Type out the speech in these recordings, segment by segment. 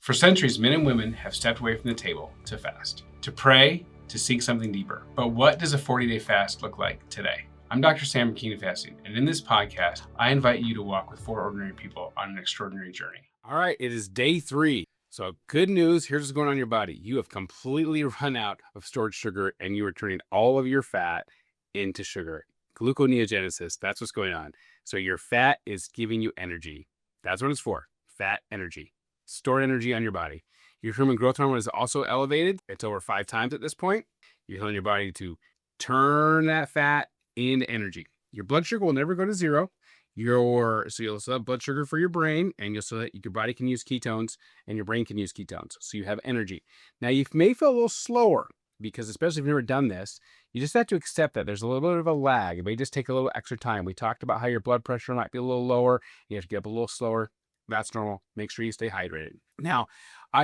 For centuries, men and women have stepped away from the table to fast, to pray, to seek something deeper. But what does a 40-day fast look like today? I'm Dr. Sam from Kingdom Fasting, and in this podcast, I invite you to walk with four ordinary people on an extraordinary journey. All right, it is day 3. So good news, here's what's going on in your body. You have completely run out of stored sugar and you are turning all of your fat into sugar. Gluconeogenesis, that's what's going on. So your fat is giving you energy. That's what it's for, fat energy. Stored energy on your body. Your human growth hormone is also elevated. It's over 5 times at this point. You're telling your body to turn that fat into energy. Your blood sugar will never go to zero. So you'll still have blood sugar for your brain, and your body can use ketones and your brain can use ketones. So you have energy. Now you may feel a little slower because, especially if you've never done this, you just have to accept that there's a little bit of a lag. It may just take a little extra time. We talked about how your blood pressure might be a little lower. You have to get up a little slower. That's normal. Make sure you stay hydrated. Now,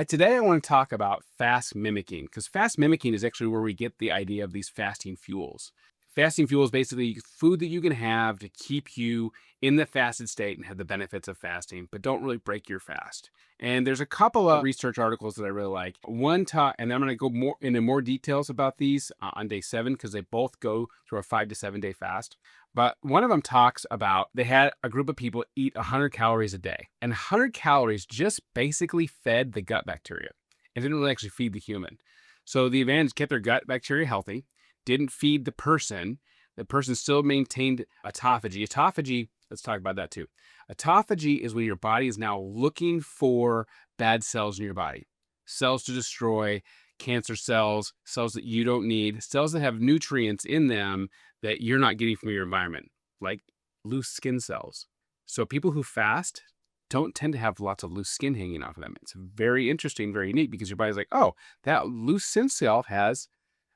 today I want to talk about fast mimicking, because fast mimicking is actually where we get the idea of these fasting fuels. Fasting fuel is basically food that you can have to keep you in the fasted state and have the benefits of fasting, but don't really break your fast. And there's a couple of research articles that I really like. And I'm going to go into more details about these on day 7, because they both go through a 5 to 7 day fast. But one of them talks about they had a group of people eat 100 calories a day, and 100 calories just basically fed the gut bacteria. It didn't really actually feed the human. So the advantage kept their gut bacteria healthy, didn't feed the person. The person still maintained autophagy. Autophagy, let's talk about that too. Autophagy is when your body is now looking for bad cells in your body. Cells to destroy, cancer cells, cells that you don't need, cells that have nutrients in them that you're not getting from your environment, like loose skin cells. So people who fast don't tend to have lots of loose skin hanging off of them. It's very interesting, very neat, because your body's like, oh, that loose skin cell has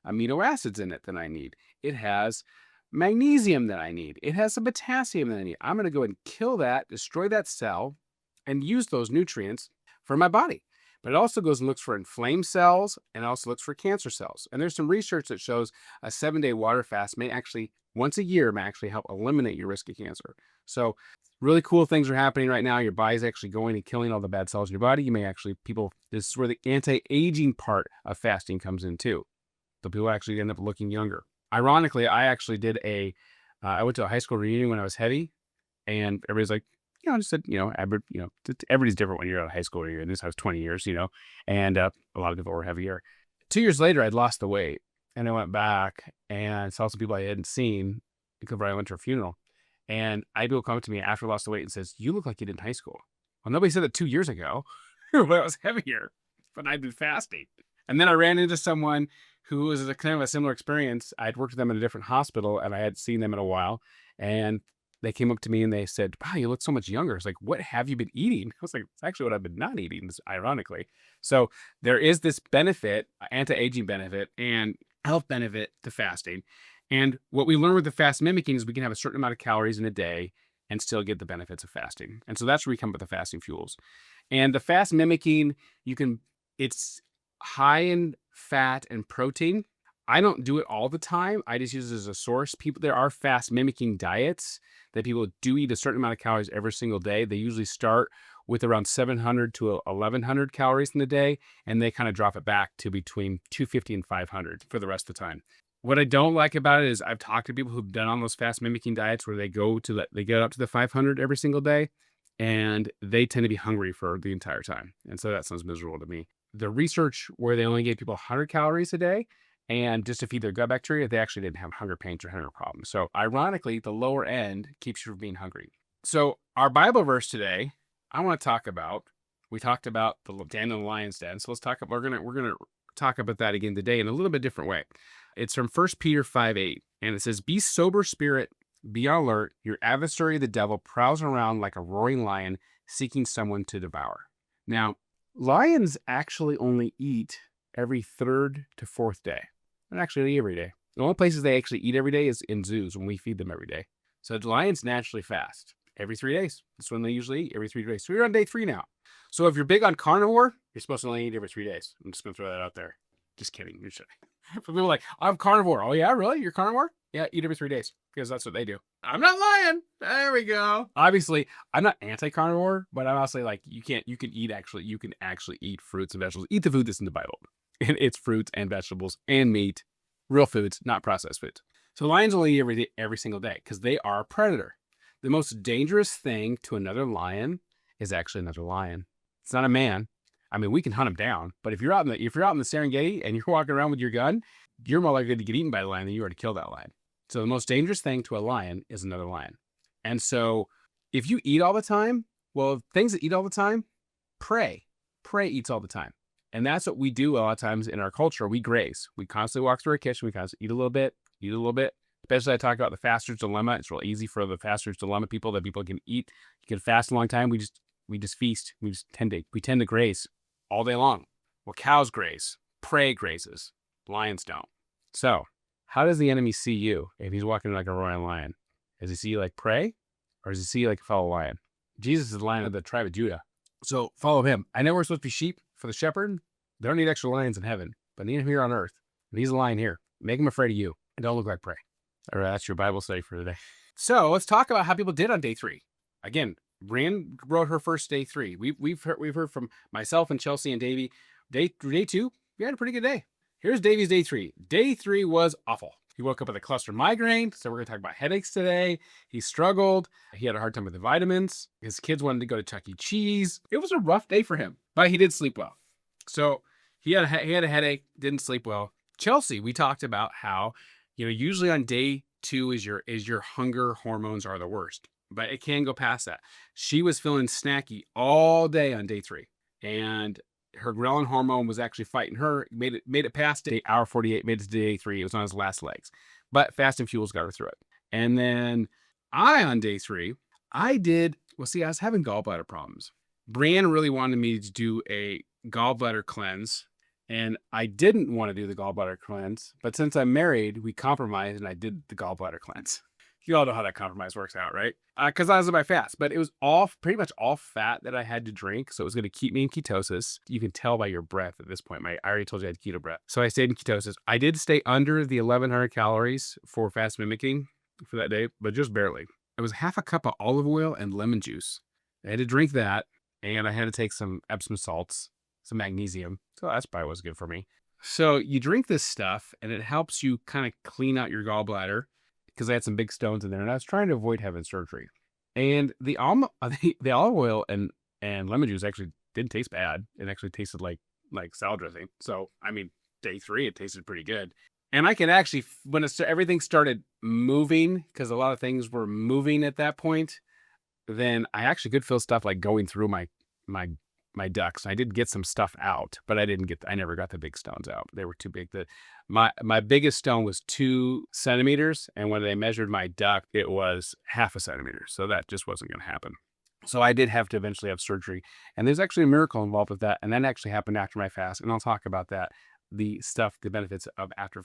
amino acids in it that I need. It has magnesium that I need. It has some potassium that I need. I'm going to go and kill that, destroy that cell, and use those nutrients for my body. But it also goes and looks for inflamed cells, and it also looks for cancer cells. And there's some research that shows a 7-day water fast once a year, may actually help eliminate your risk of cancer. So really cool things are happening right now. Your body's actually going and killing all the bad cells in your body. This is where the anti-aging part of fasting comes in too. So people actually end up looking younger. Ironically, I actually did I went to a high school reunion when I was heavy, and everybody's like, I just said, everybody's different when you're at a high school reunion. This was 20 years, and a lot of people were heavier. 2 years later, I'd lost the weight, and I went back and saw some people I hadn't seen because I went to a funeral. And people come up to me after I lost the weight and says, "You look like you did in high school." Well, nobody said that 2 years ago when I was heavier, but I'd been fasting. And then I ran into someone who was kind of a similar experience. I'd worked with them in a different hospital, and I hadn't seen them in a while. And they came up to me and they said, "Wow, you look so much younger." It's like, "What have you been eating?" I was like, "It's actually what I've been not eating," ironically. So there is this benefit, anti-aging benefit and health benefit to fasting. And what we learn with the fast mimicking is we can have a certain amount of calories in a day and still get the benefits of fasting. And so that's where we come up with the fasting fuels. And the fast mimicking, it's high in fat and protein. I don't do it all the time. I just use it as a source. There are fast mimicking diets that people do eat a certain amount of calories every single day. They usually start with around 700 to 1100 calories in the day, and they kind of drop it back to between 250 and 500 for the rest of the time. What I don't like about it is I've talked to people who've done on those fast mimicking diets where they get up to the 500 every single day, and they tend to be hungry for the entire time. And so that sounds miserable to me. The research where they only gave people 100 calories a day and just to feed their gut bacteria, they actually didn't have hunger pains or hunger problems. So ironically, the lower end keeps you from being hungry. So our Bible verse today, we talked about the Daniel and the lion's den. So we're gonna talk about that again today in a little bit different way. It's from 1 Peter 5:8, and it says, "Be sober spirit, be on alert. Your adversary, the devil, prowls around like a roaring lion, seeking someone to devour." Now, lions actually only eat every 3rd to 4th day. And actually every day. The only places they actually eat every day is in zoos when we feed them every day. So the lions naturally fast every 3 days. That's when they usually eat, every 3 days. So we're on day 3 now. So if you're big on carnivore, you're supposed to only eat every 3 days. I'm just going to throw that out there. Just kidding. You're kidding. For people like, "I'm carnivore." "Oh yeah, really? You're carnivore?" "Yeah, eat every 3 days." because that's what they do. I'm not lying. There we go. Obviously, I'm not anti-carnivore, but I'm also like, you can actually eat fruits and vegetables. Eat the food that's in the Bible. And it's fruits and vegetables and meat, real foods, not processed foods. So lions will eat every single day because they are a predator. The most dangerous thing to another lion is actually another lion. It's not a man. I mean, we can hunt them down, but if you're out in the Serengeti and you're walking around with your gun, you're more likely to get eaten by a lion than you are to kill that lion. So the most dangerous thing to a lion is another lion. And so if you eat all the time, well, things that eat all the time, prey eats all the time. And that's what we do a lot of times in our culture. We graze. We constantly walk through our kitchen. We constantly eat a little bit. Especially I talk about the faster's dilemma. It's real easy for the faster's dilemma people that people can eat. You can fast a long time. We just feast. We tend to graze all day long. Well, cows graze. Prey grazes. Lions don't. So how does the enemy see you if he's walking like a roaring lion? Does he see you like prey, or does he see you like a fellow lion? Jesus is the lion of the tribe of Judah. So follow him. I know we're supposed to be sheep for the shepherd. They don't need extra lions in heaven, but need him here on earth. And he's a lion here. Make him afraid of you and don't look like prey. All right, that's your Bible study for today. So let's talk about how people did on day 3. Again, Brian wrote her first day 3. We've heard from myself and Chelsea and Davey. Day 2, we had a pretty good day. Here's Davey's day 3. Day 3 was awful. He woke up with a cluster migraine, so we're going to talk about headaches today. He struggled. He had a hard time with the vitamins. His kids wanted to go to Chuck E. Cheese. It was a rough day for him, but he did sleep well. So he had a headache, didn't sleep well. Chelsea, we talked about how, usually on day 2 is your hunger hormones are the worst, but it can go past that. She was feeling snacky all day on day 3, and her ghrelin hormone was actually fighting her. Made it past hour 48, made it to day 3. It was on his last legs, but Fast and Fuels got her through it. And then on day 3, I was having gallbladder problems. Brianne really wanted me to do a gallbladder cleanse, and I didn't want to do the gallbladder cleanse, but since I'm married, we compromised and I did the gallbladder cleanse. You all know how that compromise works out, right? Because I was on my fast, but it was pretty much all fat that I had to drink. So it was going to keep me in ketosis. You can tell by your breath at this point. I already told you I had keto breath. So I stayed in ketosis. I did stay under the 1,100 calories for fast mimicking for that day, but just barely. It was half a cup of olive oil and lemon juice. I had to drink that, and I had to take some Epsom salts, some magnesium. So that's probably was good for me. So you drink this stuff, and it helps you kind of clean out your gallbladder, because I had some big stones in there, and I was trying to avoid having surgery. And the olive oil and lemon juice actually didn't taste bad. It actually tasted like salad dressing. So, I mean, day 3, it tasted pretty good. And I can actually, when everything started moving, because a lot of things were moving at that point, then I actually could feel stuff like going through my ducts. I did get some stuff out, but I never got the big stones out. They were too big. My biggest stone was 2 centimeters. And when they measured my duct, it was 0.5 centimeter. So that just wasn't going to happen. So I did have to eventually have surgery, and there's actually a miracle involved with that. And that actually happened after my fast. And I'll talk about that, the benefits of after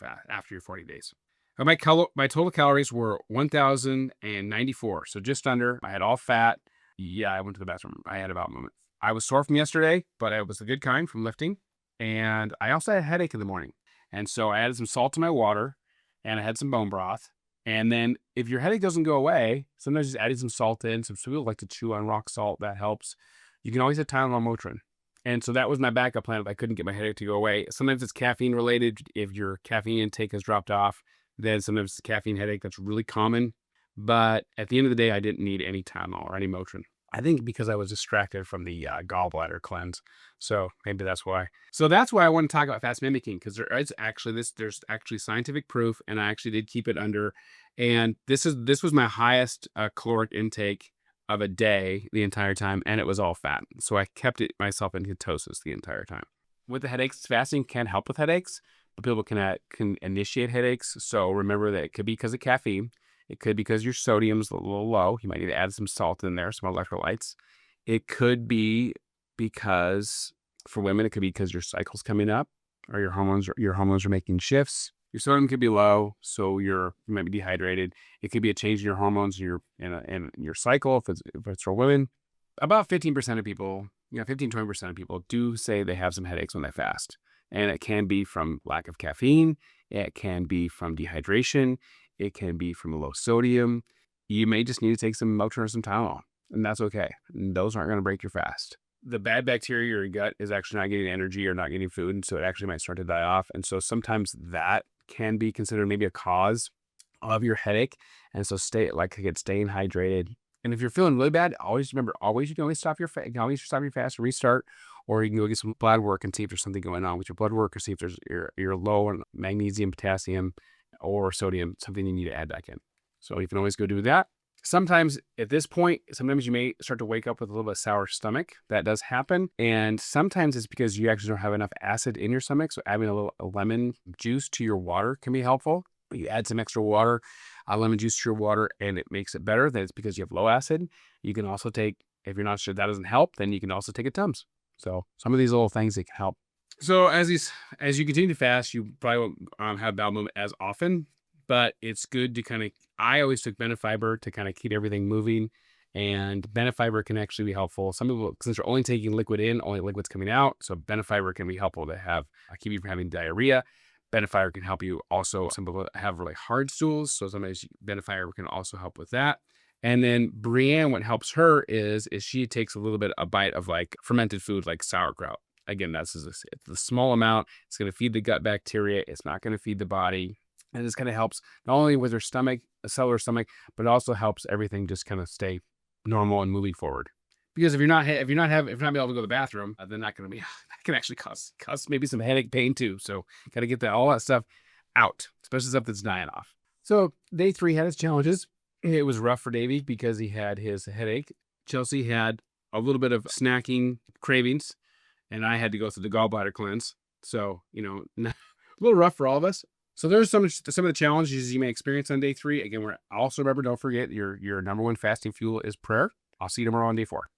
your 40 days. My total calories were 1,094. So just under. I had all fat. Yeah, I went to the bathroom. I had a bowel movement. I was sore from yesterday, but it was the good kind from lifting. And I also had a headache in the morning. And so I added some salt to my water, and I had some bone broth. And then if your headache doesn't go away, sometimes just adding some salt in. Some people like to chew on rock salt. That helps. You can always have Tylenol Motrin. And so that was my backup plan if I couldn't get my headache to go away. Sometimes it's caffeine related. If your caffeine intake has dropped off, then sometimes it's a caffeine headache. That's really common. But at the end of the day, I didn't need any Tylenol or any Motrin. I think because I was distracted from the gallbladder cleanse. So maybe that's why. So that's why I want to talk about fast mimicking, because there's actually scientific proof, and I actually did keep it under. And this was my highest caloric intake of a day the entire time, and it was all fat. So I kept myself in ketosis the entire time. With the headaches, fasting can help with headaches, but people can initiate headaches. So remember that it could be because of caffeine. It could be because your sodium's a little low. You might need to add some salt in there, some electrolytes. It could be because, for women, it could be because your cycle's coming up, or your hormones are making shifts. Your sodium could be low, so you might be dehydrated. It could be a change in your hormones in your cycle if it's for women. About 15% of people, 15-20% of people do say they have some headaches when they fast. And it can be from lack of caffeine. It can be from dehydration. It can be from a low sodium. You may just need to take some Motrin or some Tylenol, and that's okay. Those aren't going to break your fast. The bad bacteria in your gut is actually not getting energy or not getting food, and so it actually might start to die off. And so sometimes that can be considered maybe a cause of your headache. And so staying hydrated. And if you're feeling really bad, always remember, you can always stop your fast and restart, or you can go get some blood work and see if there's something going on with your blood work, or see if there's you're low on magnesium, potassium, or sodium, something you need to add back in. So you can always go do that. Sometimes at this point, you may start to wake up with a little bit of sour stomach. That does happen. And sometimes it's because you actually don't have enough acid in your stomach. So adding a little lemon juice to your water can be helpful. You add some extra water, lemon juice to your water, and it makes it better. Then it's because you have low acid. You can also take, if you're not sure that doesn't help, then you can also take a Tums. So some of these little things that can help. So as you continue to fast, you probably won't have bowel movement as often, but it's good to I always took Benefiber to kind of keep everything moving, and Benefiber can actually be helpful. Some people, since you're only taking liquid in, only liquid's coming out, so Benefiber can be helpful to keep you from having diarrhea. Benefiber can help you also. Some people have really hard stools, so sometimes Benefiber can also help with that. And then Brienne, what helps her is she takes a bite of like fermented food like sauerkraut. Again, it's a small amount. It's going to feed the gut bacteria. It's not going to feed the body. And this kind of helps not only with her stomach, a cellular stomach, but it also helps everything just kind of stay normal and moving forward. Because if you're not able to go to the bathroom, then that can actually cause maybe some headache pain too. So got to get all that stuff out, especially stuff that's dying off. So day 3 had its challenges. It was rough for Davey because he had his headache. Chelsea had a little bit of snacking cravings, and I had to go through the gallbladder cleanse. So, a little rough for all of us. So there's some of the challenges you may experience on day 3. Again, don't forget your number one fasting fuel is prayer. I'll see you tomorrow on day 4.